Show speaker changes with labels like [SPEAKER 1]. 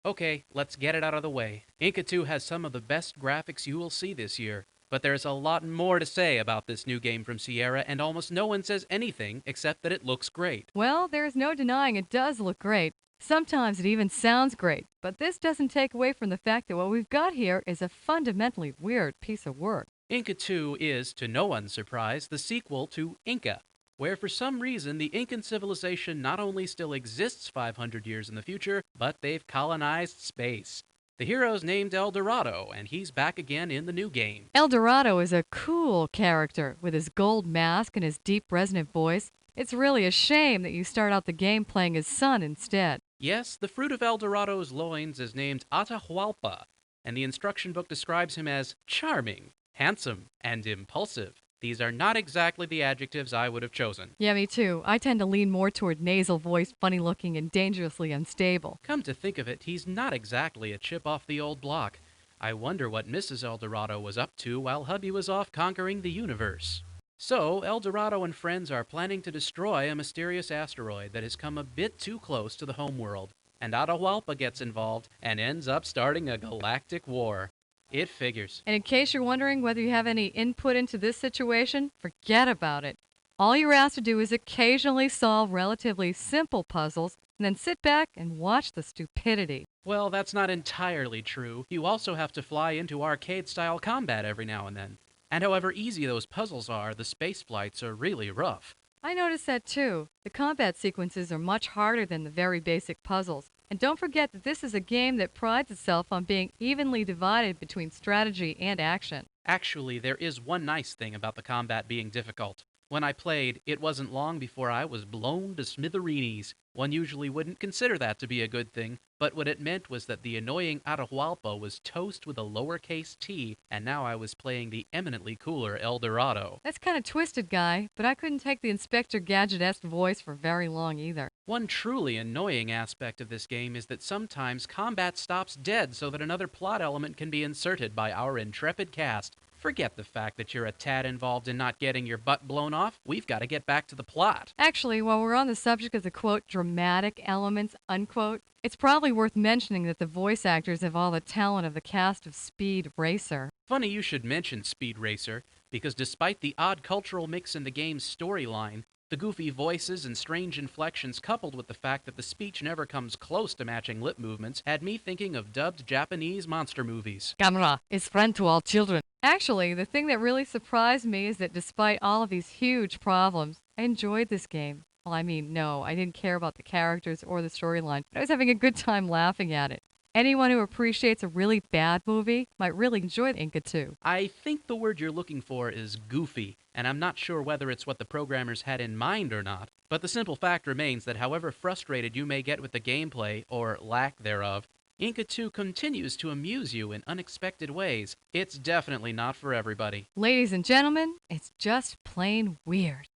[SPEAKER 1] Okay, let's get it out of the way. Inca 2 has some of the best graphics you will see this year, but there's a lot more to say about this new game from Sierra, and almost no one says anything except that it looks great.
[SPEAKER 2] Well, there's no denying it does look great. Sometimes it even sounds great, but this doesn't take away from the fact that what we've got here is a fundamentally weird piece of work.
[SPEAKER 1] Inca 2 is, to no one's surprise, the sequel to Inca, where for some reason the Incan civilization not only still exists 500 years in the future, but they've colonized space. The hero's named El Dorado, and he's back again in the new game.
[SPEAKER 2] El Dorado is a cool character with his gold mask and his deep resonant voice. It's really a shame that you start out the game playing his son instead.
[SPEAKER 1] Yes, the fruit of El Dorado's loins is named Atahualpa, and the instruction book describes him as charming, handsome, and impulsive. These are not exactly the adjectives I would have chosen.
[SPEAKER 2] Yeah, me too. I tend to lean more toward nasal voice, funny looking, and dangerously unstable.
[SPEAKER 1] Come to think of it, he's not exactly a chip off the old block. I wonder what Mrs. El Dorado was up to while hubby was off conquering the universe. So, El Dorado and friends are planning to destroy a mysterious asteroid that has come a bit too close to the homeworld, and Atahualpa gets involved and ends up starting a galactic war. It figures.
[SPEAKER 2] And in case you're wondering whether you have any input into this situation, forget about it. All you're asked to do is occasionally solve relatively simple puzzles and then sit back and watch the stupidity.
[SPEAKER 1] Well, that's not entirely true. You also have to fly into arcade-style combat every now and then. And however easy those puzzles are, the space flights are really rough.
[SPEAKER 2] I noticed that too. The combat sequences are much harder than the very basic puzzles. And don't forget that this is a game that prides itself on being evenly divided between strategy and action.
[SPEAKER 1] Actually, there is one nice thing about the combat being difficult. When I played, it wasn't long before I was blown to smithereens. One usually wouldn't consider that to be a good thing, but what it meant was that the annoying Atahualpa was toast with a lowercase t, and now I was playing the eminently cooler El Dorado.
[SPEAKER 2] That's kind of twisted, guy, but I couldn't take the Inspector Gadget-esque voice for very long either.
[SPEAKER 1] One truly annoying aspect of this game is that sometimes combat stops dead so that another plot element can be inserted by our intrepid cast. Forget the fact that you're a tad involved in not getting your butt blown off. We've got to get back to the plot.
[SPEAKER 2] Actually, while we're on the subject of the quote, dramatic elements, unquote, it's probably worth mentioning that the voice actors have all the talent of the cast of Speed Racer.
[SPEAKER 1] Funny you should mention Speed Racer, because despite the odd cultural mix in the game's storyline, the goofy voices and strange inflections coupled with the fact that the speech never comes close to matching lip movements had me thinking of dubbed Japanese monster movies.
[SPEAKER 2] Camera is friend to all children. Actually, the thing that really surprised me is that despite all of these huge problems, I enjoyed this game. Well, I mean, no, I didn't care about the characters or the storyline, but I was having a good time laughing at it. Anyone who appreciates a really bad movie might really enjoy Inca 2.
[SPEAKER 1] I think the word you're looking for is goofy, and I'm not sure whether it's what the programmers had in mind or not, but the simple fact remains that however frustrated you may get with the gameplay, or lack thereof, Inca 2 continues to amuse you in unexpected ways. It's definitely not for everybody.
[SPEAKER 2] Ladies and gentlemen, it's just plain weird.